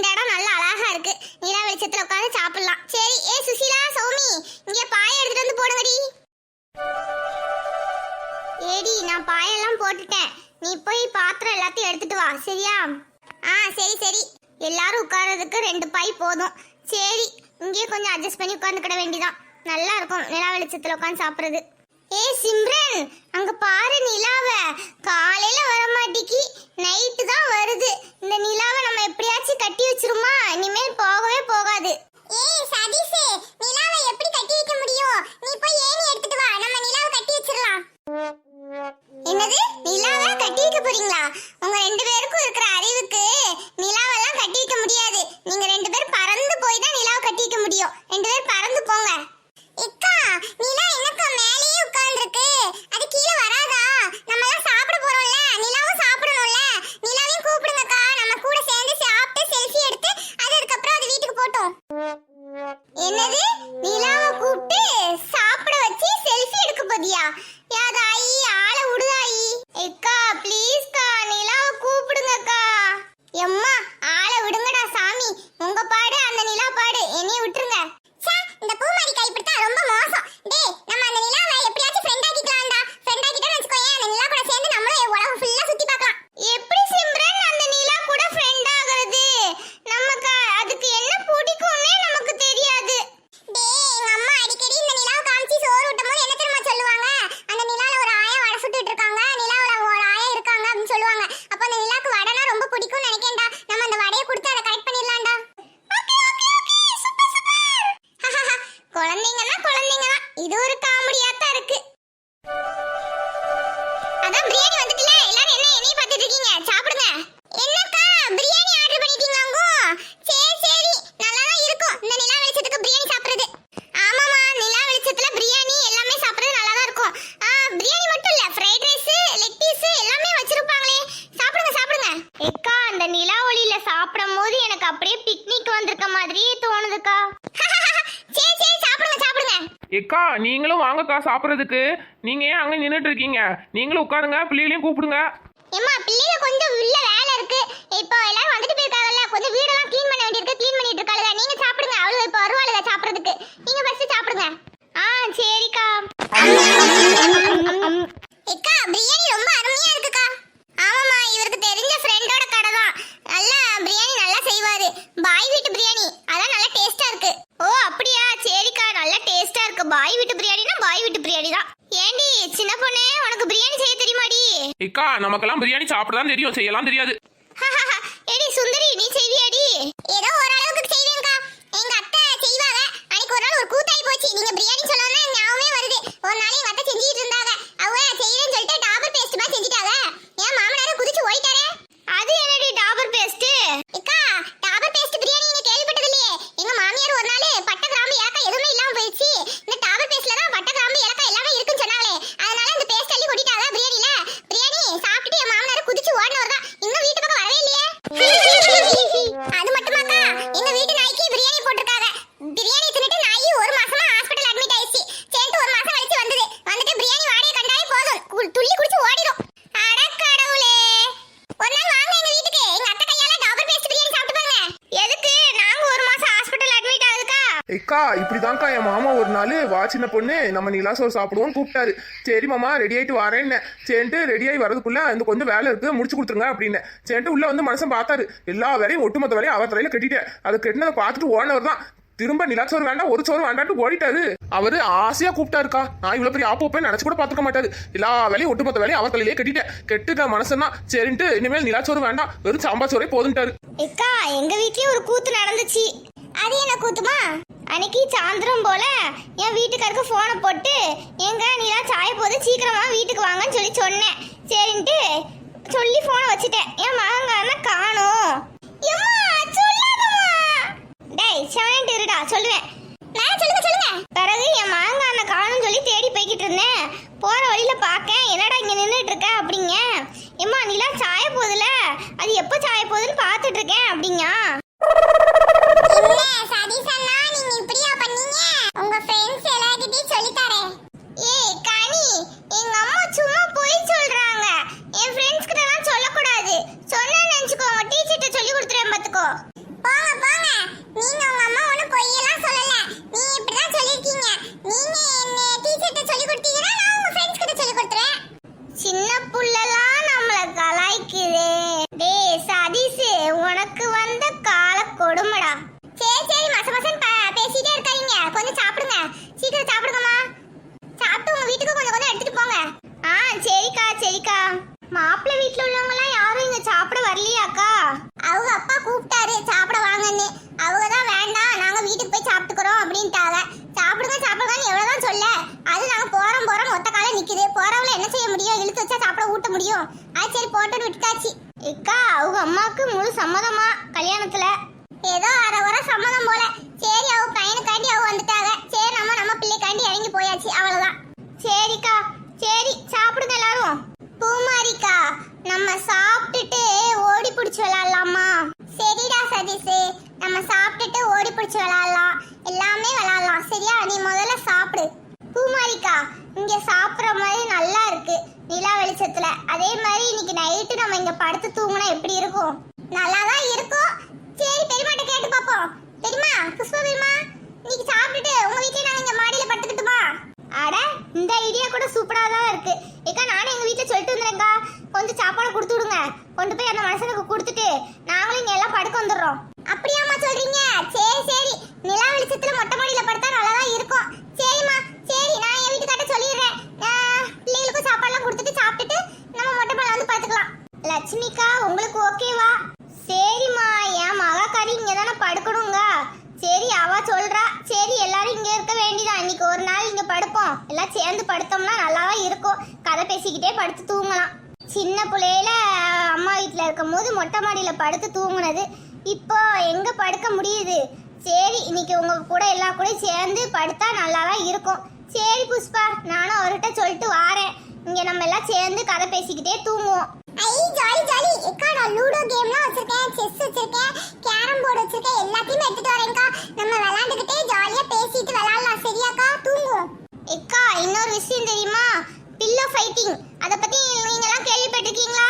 இந்த இடம் நல்லா அழகா இருக்கு. நிலா வெளிச்சத்துல உட்காந்து சாப்பிடலாம். சரி, ஏ சுசிலா, சௌமி, இங்க பாய எடுத்துட்டு வந்து போடுங்கடி. ஏடி, நான் பாயெல்லாம் போட்டுட்டேன். நீ போய் பாத்திரம் எல்லாத்தையும் எடுத்துட்டு வா, சரியா? சரி சரி. எல்லாரும் உட்கார்றதுக்கு 2 பாய் போதும். சரி, இங்கே கொஞ்சம் அட்ஜஸ்ட் பண்ணி உட்காந்துக்கிட வேண்டியதான். நல்லா இருக்கும் நிலா வெளிச்சத்துல உட்காந்து சாப்பிடுறது. ஏ சிம்ரன், அங்க பாரு நிலாவை. காலையில வர மாட்டிக்கு, நைட்டு தான் வருது. இந்த நிலாவை நம்ம எப்படியாச்சும் கட்டி வச்சிருமா? இனிமேல் போகவே போகாது. ஏய் சதீஷ், நிலாவை எப்படி கட்டி வைக்க முடியும்? நீ போய் ஏணி எடுத்துட்டு வா, நம்ம நிலாவை கட்டி வச்சிரலாம். என்னது, நிலாவை கட்டி வைக்க போறீங்களா? உங்க 2 பேருக்கும் இருக்கிற அறிவுக்கு நிலாவெல்லாம் கட்டி வைக்க முடியாது. நீங்க 2 பேரும் பறந்து போய் தான் நிலாவை கட்டி வைக்க முடியும். 2 பேரும் பறந்து போங்க. அக்கா, நிலா என்னக்கா மேலேயே உட்கார்ந்திருக்கு? அது கீழே வராதா? நம்ம எல்லாம் சாப்பிட போறோம்ல, நிலாவும் சாப்பிடணும்ல. நிலாவையும் கூப்பிடுங்கக்கா, நம்ம கூட சேர்ந்து சாப்பிட்டு செல்ஃபி எடுத்து அதுக்கு அப்புறம் அது வீட்டுக்கு போட்டோம். என்னது, நிலாவை கூப்பிட்டு சாப்பிட வச்சு செல்ஃபி எடுக்க போதியா? யாதாயி, ஆளை விடுதாயி. அக்கா ப்ளீஸ்க்கா, நிலாவை கூப்பிடுங்கக்கா. எம்மா, ஆளை விடுங்கடா சாமி. உங்க பாடு, அந்த நிலா பாடு, என்னைய விட்டுருங்க. இந்த பூமாரி கைப்பிடித்தா ரொம்ப மோசம். டேய், நம்ம அந்த நிலாவை எப்படியாச்சும் ஃப்ரெண்ட் ஆக்கிக்கலாம்டா. ஃப்ரெண்ட் ஆக்கிட்டா வெச்சுக்கோயே, அந்த நிலா கூட சேர்ந்து நம்மளும் உலகம் ஃபுல்லா சுத்தி பார்க்கலாம். எப்படி சிம்ரன் அந்த நிலா கூட ஃப்ரெண்ட் ஆகிறது? நமக்கு அதுக்கு என்ன பிடிக்கும்னே நமக்கு தெரியாது. டேய், எங்க அம்மா அடிக்கடி இந்த நிலாவை காமிச்சி சோறு ஊட்டும்போது என்ன தெரியுமா சொல்லுவாங்க? அந்த நிலால ஒரு ஆயா வடை சுட்டுட்டு இருக்காங்க, நிலாவுல ஒரு ஆயா இருக்காங்க அப்படின்னு சொல்லுவாங்க. அப்ப அந்த நிலாக்கு வடைனா ரொம்ப பிடிக்கும்னு நினைக்கேன்டா. நம்ம அந்த வடையை கொடுத்து அதை கரெக்ட் பண்ணிடலாம்டா. குழந்தைங்கன்னா குழந்தைங்க தான். இது ஒரு காமெடியா தான் இருக்கு. அதான் பிரியாணி வந்துட்டல, எல்லாரும் என்னைய பார்த்துட்டு இருக்கீங்க? சாப்பிடுங்க. என்னக்கா, பிரியாணி ஆர்டர் பண்ணிட்டீங்களாங்கோ? சரி சரி, நல்லா தான் இருக்கும் இந்த நிலா வெளிச்சத்துக்கு பிரியாணி சாப்பிடுறது. ஆமாமா, நிலா வெளிச்சத்துல பிரியாணி எல்லாமே சாப்பிடுறது நல்லா தான் இருக்கும். பிரியாணி மட்டும் இல்ல, ஃப்ரைட் ரைஸ், லெக் பீஸ் எல்லாமே வச்சிருப்பாங்களே. சாப்பிடுங்க சாப்பிடுங்க. ஏக்கா, அந்த நிலா ஒளியில சாப்பிடும்போது எனக்கு அப்படியே பிக்னிக் வந்திருக்க மாதிரியே தோணுதுக்கா. சரி சரி, சாப்பிடுங்க சாப்பிடுங்க. ஏக்கா, நீங்களும் வாங்கக்கா சாப்பிட்றதுக்கு. நீங்க ஏன் அங்கே நின்றுட்டு இருக்கீங்க? நீங்களும் உட்காருங்க, பிள்ளைகளையும் கூப்பிடுங்க. ஏம்மா, பிள்ளைங்க கொஞ்சம் உள்ள வேலை இருக்கு. இப்போ எல்லாரும் வந்துட்டு போயிருக்காங்கல்ல, கொஞ்சம் வீடெல்லாம் க்ளீன் பண்ண வேண்டியிருக்கு. க்ளீன் பண்ணிட்டு இருக்காளுங்க. நீங்க சாப்பிடுங்க, அவளுங்க இப்போ வருவாளுங்க சாப்பிடுறதுக்கு. நீங்க ஃபர்ஸ்ட் சாப்பிடுங்க. சரிக்கா. ஏக்கா, பிரியாணி ரொம்ப அருமையா இருக்குக்கா. ஆமாமா, இவருக்கு தெரிஞ்ச ஃப்ரெண்டோட கடை தான். நல்லா பிரியாணி நல்லா செய்வாரு. பாய் வீட்டு பிரியாணி அதான் நல்லா டேஸ்டா இருக்கு. ஓ அப்படியா? சரிக்கா, நல்லா டேஸ்டா இருக்கு. பாய் வீட்டு பிரியாணினா பாய் வீட்டு பிரியாணி தான். ஏண்டி சின்ன பொண்ணே, உனக்கு பிரியாணி செய்ய தெரியுமாடி? ஏக்கா, நமக்கெல்லாம் பிரியாணி சாப்பிடதான் தெரியும், செய்யலாம் தெரியாது. ஏடி சுந்தரி, நீ செய்வியாடி? ஏதோ ஓரளவுக்கு செய்வேன்க்கா. எங்க அத்தை செய்வாங்க. அன்னைக்கு ஒரு நாள் ஒரு கூத்தாய் போச்சு. நீங்க பிரியாணி சொன்னோன்னா ஞாபகமே வருது. ஒரு நாள் எங்க அத்தை செஞ்சிட்டு இருந்தாங்க. அவங்க செய்யறேன்னு சொல்லிட்டு டாபர் பேஸ்ட் மாதிரி செஞ்சிட்டாங்க. என் மாமனாரும் குதிச்சு ஓடிட்டாரே. அது என்னடி டாபர் பேஸ்ட்? அக்கா, டாபர் பேஸ்ட் பிரியாணி நீங்க கேள்விப்பட்டது இல்லையே? எங்க மாமியார் ஒரு நாள் பட்டை கிராம்பு ஏலக்காய் எதுவுமே இல்லாம போயிடுச்சு. இந்த டாபர் பேஸ்ட்ல தான் பட்டை கிராம்பு ஏலக்காய் எல்லாமே இருக்குன்னு சொன்னாங்களே. அதனால இந்த பேஸ்ட் அள்ளி கொட்டிட்டாங்க பிரியாணில. பிரியாணி சாப்பிட்டுட்டு என் மாமனார் குதிச்சு ஓடினவர் தான். இன்னும் வீட்டு பக்கம் வரவே இல்லையே. அது மட்டுமாக்கா, எங்க வீட்டு நாய்க்கு பிரியாணி போட்டிருக்காங்க. பிரியாணி தின்னுட்டு நாய் 1 மாசமா ஹாஸ்பிடல் அட்மிட் ஆயிடுச்சு. சேர்ந்து 1 மாசம் கழிச்சு வந்தது. வந்துட்டு பிரியாணி வாடையை கண்டாலே போதும், துள்ளி குடிச்சு ஓடிடும். அட கடவுளே, ஒரு நாள் வாங்க எங்க வீட்டுக்கு. எங்க அத்தை கையால டாபர் பேஸ்ட் பிரியாணி சாப்பிட்டு பாருங்க. எதுக்கு நாங்க 1 மாசம் ஹாஸ்பிடல் அட்மிட் ஆகுதுக்கா? ஏக்கா, இப்படிதான்க்கா என் மாமா ஒரு நாள் வா சின்ன பொண்ணு நம்ம நிலா சோறு சாப்பிடுவோம்னு கூப்பிட்டாரு. சரி மாமா, ரெடி ஆயிட்டு வரேன்னு. சரின்ட்டு ரெடி ஆகி வரதுக்குள்ள இந்த கொஞ்சம் வேலை இருக்கு, முடிச்சு கொடுத்துருங்க அப்படின்னு. சரின்ட்டு உள்ள வந்து மனுஷன் பார்த்தாரு. எல்லா வேலையும் ஒட்டுமொத்த வேலையும் அவர் தலையில கட்டிட்டேன். அதை கட்டினதை பார்த்துட்டு ஓனவர் தான் திரும்ப நிலாச்சோறு வேண்டாம், ஒரு சோறு வேண்டாட்டு ஓடிட்டாரு. அவரு ஆசையா கூப்பிட்டாருக்கா. நான் இவ்வளவு பெரிய ஆப்போப்பே நினைச்சு கூட பாத்துக்க மாட்டாரு. எல்லா வேலையும் ஒட்டுமொத்த வேலையும் அவர் தலையிலே கட்டிட்டேன். கெட்டுட்ட மனசன் தான். சரின்ட்டு இனிமேல் நிலாச்சோறு வேண்டாம், வெறும் சாம்பார் சோறே போதுன்ட்டாரு. அக்கா, எங்க வீட்லயும் ஒரு கூத்து நடந்துச்சு. அது என்ன கூத்துமா? அன்னைக்கு சாயந்தரம் போல என் வீட்டுக்காருக்கு போனை போட்டு, எங்க நிலா சாய போது சீக்கிரமா வீட்டுக்கு வாங்கன்னு சொன்னேன். சரின்ட்டு சொல்லி போனை வச்சுட்டேன். என் மகங்காரன காணோம். டேய் செவனேட்டு இருடா, சொல்லுவேன். சொல்லுங்க சொல்லுங்க. பிறகு என் மகங்காரன காணோம்னு சொல்லி தேடி போய்கிட்டு இருந்தேன். போற வழியில பாக்கேன், என்னடா இங்க நின்றுட்டு இருக்க அப்படிங்க. எம்மா நிலா சாய போதுல, அது எப்ப சாய போகுதுன்னு பாத்துட்டு இருக்கேன் அப்படிங்க. உங்க ஃப்ரெண்ட்ஸ் எல்லார்கிட்டயும் சொல்லி தரேன். ஏய் கனி, எங்க அம்மா சும்மா போய் சொல்றாங்க. என் ஃப்ரெண்ட்ஸ் கிட்ட எல்லாம் சொல்லக்கூடாது. சொன்னா நினைச்சுக்கோங்க, டீச்சர்ட்ட சொல்லி கொடுத்துறேன் பாத்துக்கோ. பா சரி போட்டுன்னு விட்டாச்சு. இக்கா அவங்க அம்மாவுக்கு முழு சம்மதமா கல்யாணத்துல? ஏதோ அரை வர சம்மதம் போல. சரி அவ பையனுக்காண்டி அவ வந்துட்டாங்க. சரி நம்ம பிள்ளைக்காண்டி இறங்கி போயாச்சு, அவ்வளவுதான். சரிக்கா சரி சாப்பிடுங்க எல்லாரும். பூமாரிக்கா நம்ம சாப்பிட்டுட்டு ஓடி பிடிச்சு விளையாடலாமா? சரிடா சதீஷ், நம்ம சாப்பிட்டுட்டு ஓடி பிடிச்சு விளையாடலாம், எல்லாமே விளையாடலாம். சரியா? நீ முதல்ல சாப்பிடு. பூமாரிக்கா இங்க சாப்பிட்ற மாதிரி நல்லா இருக்கு நிலா வெளிச்சத்துல. அதே மாதிரி இன்னைக்கு நைட்டு நம்ம இங்க படுத்து தூங்கினா எப்படி இருக்கும்? நல்லா தான் இருக்கும். சரி பெரியமாட்ட கேட்டு பாப்போம். பெரியமா, புஷ்பா பெரியமா, இன்னைக்கு சாப்பிட்டுட்டு உங்க வீட்லயே நாங்க இங்க மாடியில படுத்துக்கிட்டுமா? அட இந்த ஐடியா கூட சூப்பரா தான் இருக்கு. ஏக்கா நானும் எங்க வீட்டுல சொல்லிட்டு வந்துடுறேன்க்கா, கொஞ்சம் சாப்பாடு கொடுத்து விடுங்க. கொண்டு போய் அந்த மனுஷனுக்கு கொடுத்துட்டு நாங்களும் இங்க எல்லாம் படுக்க வந்துடுறோம். அப்படியாம்மா சொல்றீங்க? சரி சரி, நிலா வெளிச்சத்துல மொட்டை மாடியில படுத்தா நல்லா தான் இருக்கும். சரிம்மா சரி, நான் என் வீட்டுக்காட்ட சொல்லிடுறேன். பிள்ளைகளுக்கும் சாப்பாடுலாம் கொடுத்துட்டு சாப்பிட்டுட்டு நம்ம மொட்டை மாடியில வந்து படுத்துக்கலாம். லட்சுமிக்கா உங்களுக்கு ஓகேவா? சரிம்மா, என் மகாக்காரி இங்க தானே படுக்கணுங்க. சரி அவ சொல்றா. சரி எல்லாரும் இங்க இருக்க வேண்டியதான். இன்னைக்கு ஒரு நாள் இங்க படுப்போம். எல்லாம் சேர்ந்து படுத்தோம்னா நல்லாவா இருக்கும். கதை பேசிக்கிட்டே படுத்து தூங்கலாம். சின்ன பிள்ளையில அம்மா வீட்டுல இருக்கும் போது மொட்டை மாடியில படுத்து தூங்குனது. இப்போ எங்க படுக்க முடியுது? சரி இன்னைக்கு உங்க கூட எல்லா கூட சேர்ந்து படுத்தா நல்லாதான் இருக்கும். சரி புஷ்பா, நானும் அவர்கிட்ட சொல்லிட்டு வாரேன். இங்க நம்ம எல்லாம் சேர்ந்து கதை பேசிக்கிட்டே தூங்குவோம். ஐ ஜாலி ஜாலி. ஏக்கா நான் லூடோ கேம்லாம் வச்சிருக்கேன், செஸ் வச்சிருக்கேன், கேரம் போர்டு வச்சிருக்கேன், எல்லாத்தையும் எடுத்துட்டு வரேன்க்கா. நம்ம விளையாண்டுக்கிட்டே ஜாலியா பேசிட்டு விளையாடலாம். சரியாக்கா? தூங்குவோம். ஏக்கா இன்னொரு விஷயம் தெரியுமா? பில்லோ ஃபைட்டிங், அதை பத்தி நீங்க எல்லாம் கேள்விப்பட்டிருக்கீங்களா?